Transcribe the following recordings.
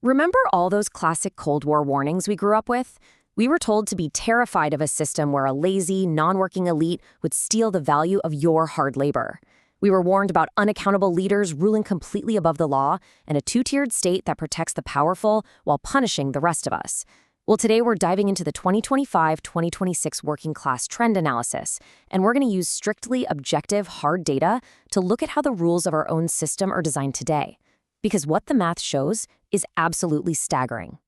Remember all those classic Cold War warnings we grew up with? We were told to be terrified of a system where a lazy, non-working elite would steal the value of your hard labor. We were warned about unaccountable leaders ruling completely above the law and a two-tiered state that protects the powerful while punishing the rest of us. Well, today we're diving into the 2025-2026 working class trend analysis, and we're going to use strictly objective, hard data to look at how the rules of our own system are designed today. Because what the math shows is absolutely staggering.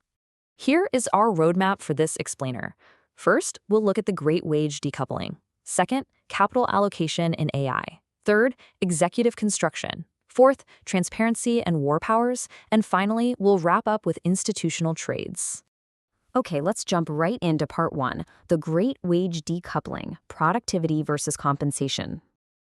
Here is our roadmap for this explainer. First, we'll look at the great wage decoupling. Second, capital allocation in AI. Third, executive construction. Fourth, transparency and war powers. And finally, we'll wrap up with institutional trades. Okay, let's jump right into part one, the great wage decoupling, productivity versus compensation.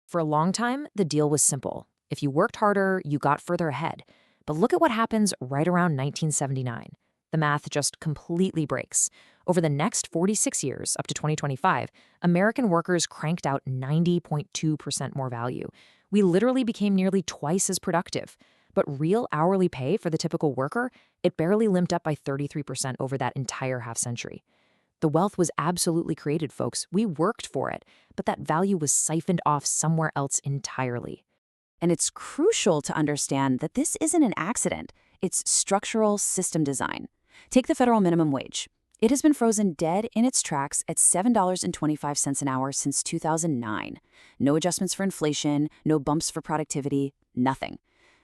For a long time, the deal was simple. If you worked harder, you got further ahead. But look at what happens right around 1979. The math just completely breaks. Over the next 46 years, up to 2025, American workers cranked out 90.2% more value. We literally became nearly twice as productive. But real hourly pay for the typical worker, it barely limped up by 33% over that entire half-century. The wealth was absolutely created, folks. We worked for it, but that value was siphoned off somewhere else entirely. And it's crucial to understand that this isn't an accident. It's structural system design. Take the federal minimum wage. It has been frozen dead in its tracks at $7.25 an hour since 2009. No adjustments for inflation, no bumps for productivity, nothing.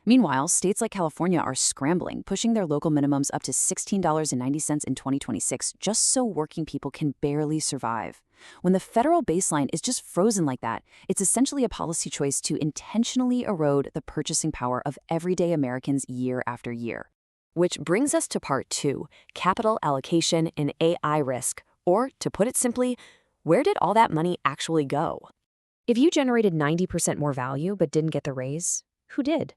Meanwhile, states like California are scrambling, pushing their local minimums up to $16.90 in 2026 just so working people can barely survive. When the federal baseline is just frozen like that, it's essentially a policy choice to intentionally erode the purchasing power of everyday Americans year after year. Which brings us to part two, capital allocation and AI risk. Or, to put it simply, where did all that money actually go? If you generated 90% more value but didn't get the raise, who did?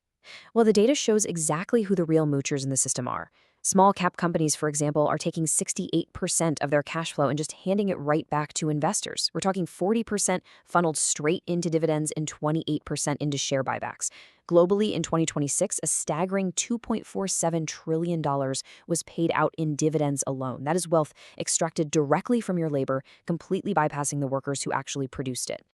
Well, the data shows exactly who the real moochers in the system are. Small cap companies, for example, are taking 68% of their cash flow and just handing it right back to investors. We're talking 40% funneled straight into dividends and 28% into share buybacks. Globally, in 2026, a staggering $2.47 trillion was paid out in dividends alone. That is wealth extracted directly from your labor, completely bypassing the workers who actually produced it.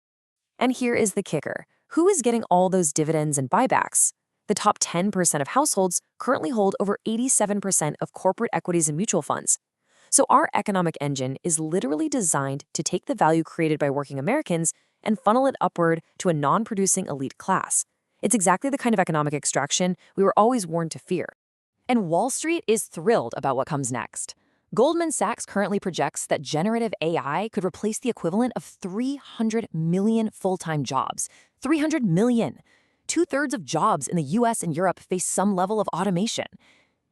And here is the kicker. Who is getting all those dividends and buybacks? The top 10% of households currently hold over 87% of corporate equities and mutual funds. So our economic engine is literally designed to take the value created by working Americans and funnel it upward to a non-producing elite class. It's exactly the kind of economic extraction we were always warned to fear. And Wall Street is thrilled about what comes next. Goldman Sachs currently projects that generative AI could replace the equivalent of 300 million full-time jobs. 300 million! Two-thirds of jobs in the US and Europe face some level of automation.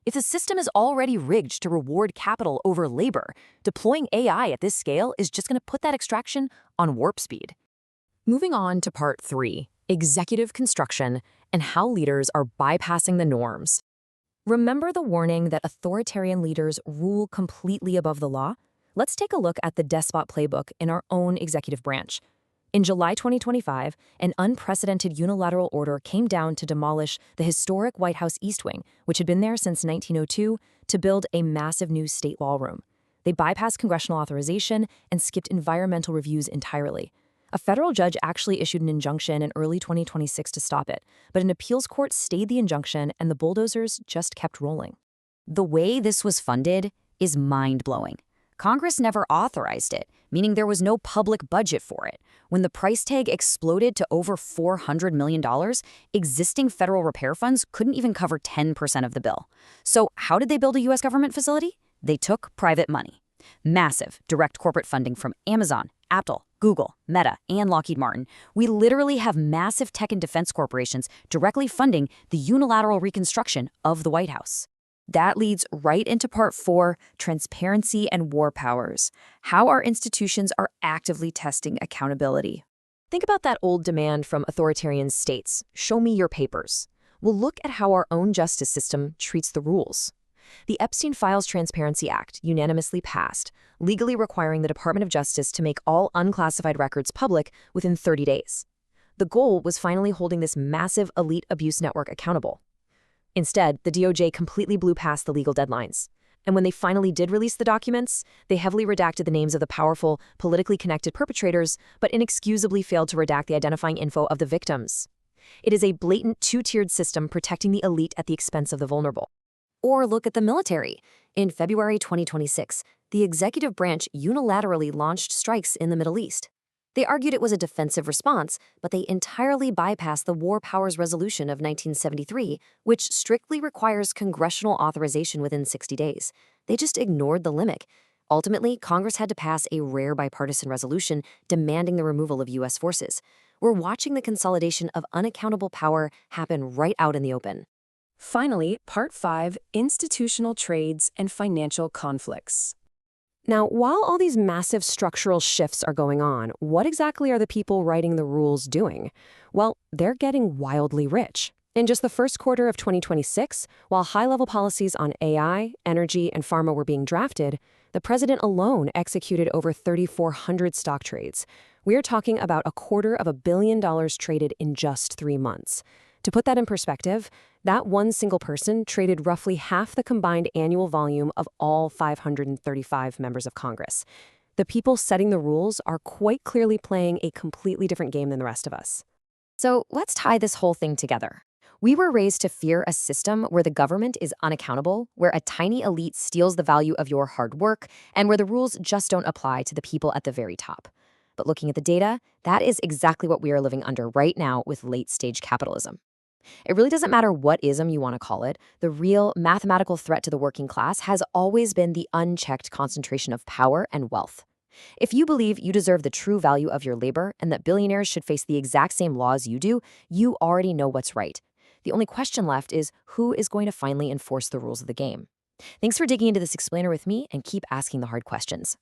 If the system is already rigged to reward capital over labor, deploying AI at this scale is just going to put that extraction on warp speed. Moving on to part three, executive construction and how leaders are bypassing the norms. Remember the warning that authoritarian leaders rule completely above the law? Let's take a look at the despot playbook in our own executive branch. In July 2025, an unprecedented unilateral order came down to demolish the historic White House East Wing, which had been there since 1902, to build a massive new state ballroom. They bypassed congressional authorization and skipped environmental reviews entirely. A federal judge actually issued an injunction in early 2026 to stop it, but an appeals court stayed the injunction and the bulldozers just kept rolling. The way this was funded is mind-blowing. Congress never authorized it, meaning there was no public budget for it. When the price tag exploded to over $400 million, existing federal repair funds couldn't even cover 10% of the bill. So how did they build a U.S. government facility? They took private money. Massive direct corporate funding from Amazon, Apple, Google, Meta, and Lockheed Martin. We literally have massive tech and defense corporations directly funding the unilateral reconstruction of the White House. That leads right into part four, transparency and war powers, how our institutions are actively testing accountability. Think about that old demand from authoritarian states, show me your papers. We'll look at how our own justice system treats the rules. The Epstein Files Transparency Act unanimously passed, legally requiring the Department of Justice to make all unclassified records public within 30 days. The goal was finally holding this massive elite abuse network accountable. Instead, the DOJ completely blew past the legal deadlines. And when they finally did release the documents, they heavily redacted the names of the powerful, politically connected perpetrators, but inexcusably failed to redact the identifying info of the victims. It is a blatant two-tiered system protecting the elite at the expense of the vulnerable. Or look at the military. In February 2026, the executive branch unilaterally launched strikes in the Middle East. They argued it was a defensive response, but they entirely bypassed the War Powers Resolution of 1973, which strictly requires congressional authorization within 60 days. They just ignored the limit. Ultimately, Congress had to pass a rare bipartisan resolution demanding the removal of U.S. forces. We're watching the consolidation of unaccountable power happen right out in the open. Finally, Part 5, Institutional Trades and Financial Conflicts. Now, while all these massive structural shifts are going on, what exactly are the people writing the rules doing? Well, they're getting wildly rich. In just the first quarter of 2026, while high-level policies on AI, energy, and pharma were being drafted, the president alone executed over 3,400 stock trades. We're talking about $250 million traded in just 3 months. To put that in perspective, that one single person traded roughly half the combined annual volume of all 535 members of Congress. The people setting the rules are quite clearly playing a completely different game than the rest of us. So let's tie this whole thing together. We were raised to fear a system where the government is unaccountable, where a tiny elite steals the value of your hard work, and where the rules just don't apply to the people at the very top. But looking at the data, that is exactly what we are living under right now with late-stage capitalism. It really doesn't matter what ism you want to call it, the real mathematical threat to the working class has always been the unchecked concentration of power and wealth. If you believe you deserve the true value of your labor and that billionaires should face the exact same laws you do, you already know what's right. The only question left is who is going to finally enforce the rules of the game. Thanks for digging into this explainer with me, and keep asking the hard questions.